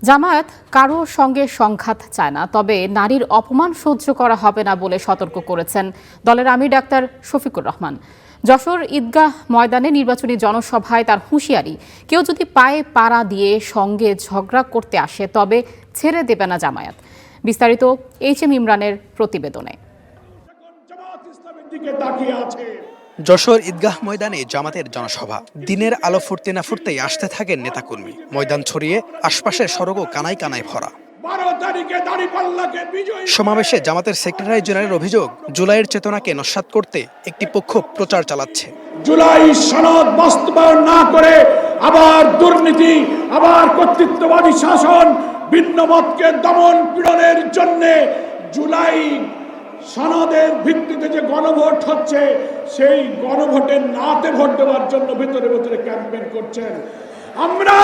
জামায়াত কারো সঙ্গে সংঘাত চায় না, তবে নারীর অপমান সহ্য করা হবে না বলে সতর্ক করেছেন দলের আমির ডাক্তার শফিকুর রহমান। যশোর ঈদগাহ ময়দানে নির্বাচনী জনসভায় তার হুঁশিয়ারি, কেউ যদি পায়ে পাড়া দিয়ে সঙ্গে ঝগড়া করতে আসে তবে ছেড়ে দেবে না জামায়াত। বিস্তারিত HM ইমরানের প্রতিবেদনে। যশোর ঈদগাহ ময়দানে জামাতের জনসভা। দিনের আলো ফুটতে না ফুটতেই আসতে থাকেন নেতাকর্মী। ময়দান ছড়িয়ে আশপাশের সড়কও কানায় কানায় ভরা। সমাবেশে জামাতের সেক্রেটারি জেনারেল অভিযোগ, জুলাইয়ের চেতনাকে নস্যাৎ করতে একটি পক্ষ প্রচার চালাচ্ছে। জুলাই সনদ বাস্তবায়ন না করে আবার দুর্নীতি, আবার কর্তৃত্ববাদী শাসন, ভিন্ন মতকে দমন পীড়নের জন্য জুলাই সনদের ভিত্তিতে যে গণভোট হচ্ছে, সেই গণভোটের নাতে ভোট দেওয়ার জন্য ভিতরে ভিতরে ক্যাম্পেইন করছেন। আমরা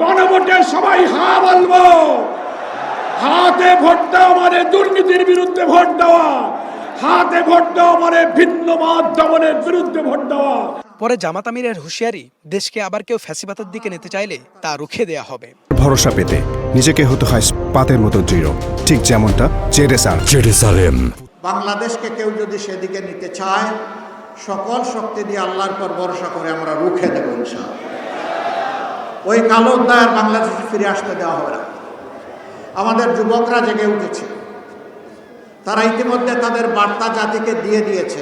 গণভোটে সবাই হা বলবো। হাতে ভোট দেওয়া মানে দুর্নীতির বিরুদ্ধে ভোট দেওয়া, হাতে ভোট দেওয়া মানে ভিন্ন মত দমনের বিরুদ্ধে ভোট দেওয়া। পরে জামাত আমিরের হুঁশিয়ারি, দেশকে আবার কেউ ফ্যাসিবাদের দিকে নিতে চাইলে তা রুখে দেয়া হবে। ভরসা পেতে নিজেকে হতে হয় পাতের মতো দৃঢ়, ঠিক যেমনটা জেরুসালেম। বাংলাদেশকে কেউ যদি সেদিকে নিতে চায়, সকল শক্তি দিয়ে আল্লাহর পর ভরসা করে আমরা রুখে দেব ইনশাআল্লাহ। ওই কালো অধ্যায় বাংলাদেশে ফিরে আসতে দেওয়া হবে না। আমাদের যুবকরা জেগে উঠেছে, তারা ইতিমধ্যে তাদের বার্তা জাতিকে দিয়ে দিয়েছে।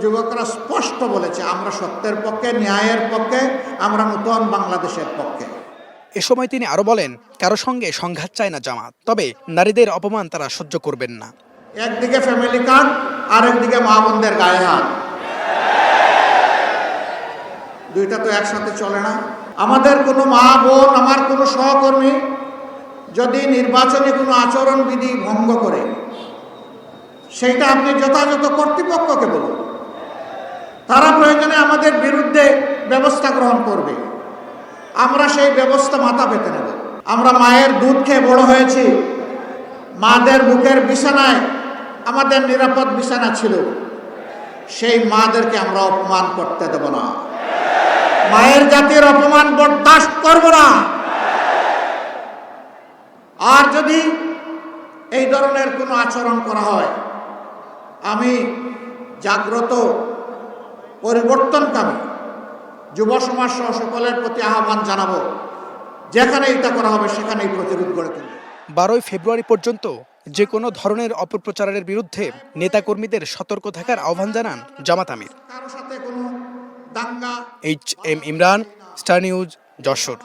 যুবকরা স্পষ্ট বলেছে, আমরা সত্যের পক্ষে, ন্যায়ের পক্ষে, আমরা নতুন বাংলাদেশের পক্ষে। এ সময় তিনি আরো বলেন, কারো সঙ্গে সংঘাত চায় না জামাত, তবে নারীদের অপমান তারা সহ্য করবেন না। একদিকে ফ্যামিলি কার্ড, আরেকদিকে মা বোনদের গায়ে হাত, দুইটা তো একসাথে চলে না। আমাদের কোনো মা বোন, আমার কোনো সহকর্মী যদি নির্বাচনে কোনো আচরণবিধি ভঙ্গ করে, সেইটা আপনি যথাযথ কর্তৃপক্ষকে বলুন, তারা প্রয়োজনে আমাদের বিরুদ্ধে ব্যবস্থা গ্রহণ করবে, আমরা সেই ব্যবস্থা মাথা পেতে নেব। আমরা মায়ের দুধ খেয়ে বড় হয়েছি, মাদের বুকের বিছানায় আমাদের নিরাপদ বিছানা ছিল, সেই মাদেরকে আমরা অপমান করতে দেব না। মায়ের জাতির অপমান বরদাস্ত করব না। আর যদি এই ধরনের কোনো আচরণ করা হয়, আমি জাগ্রত পরিবর্তনকামী যুব সমাজ সহ সকলের প্রতি আহ্বান জানাবো, যেখানে এটা করা হবে সেখানেই প্রতিরোধ গড়ে তুলব। 12 ফেব্রুয়ারি পর্যন্ত যে কোনো ধরনের অপপ্রচারের বিরুদ্ধে নেতাকর্মীদের সতর্ক থাকার আহ্বান জানান জামাত আমির। কারো সাথে কোনো দাঙ্গা। HM Imran, star news, Jessore.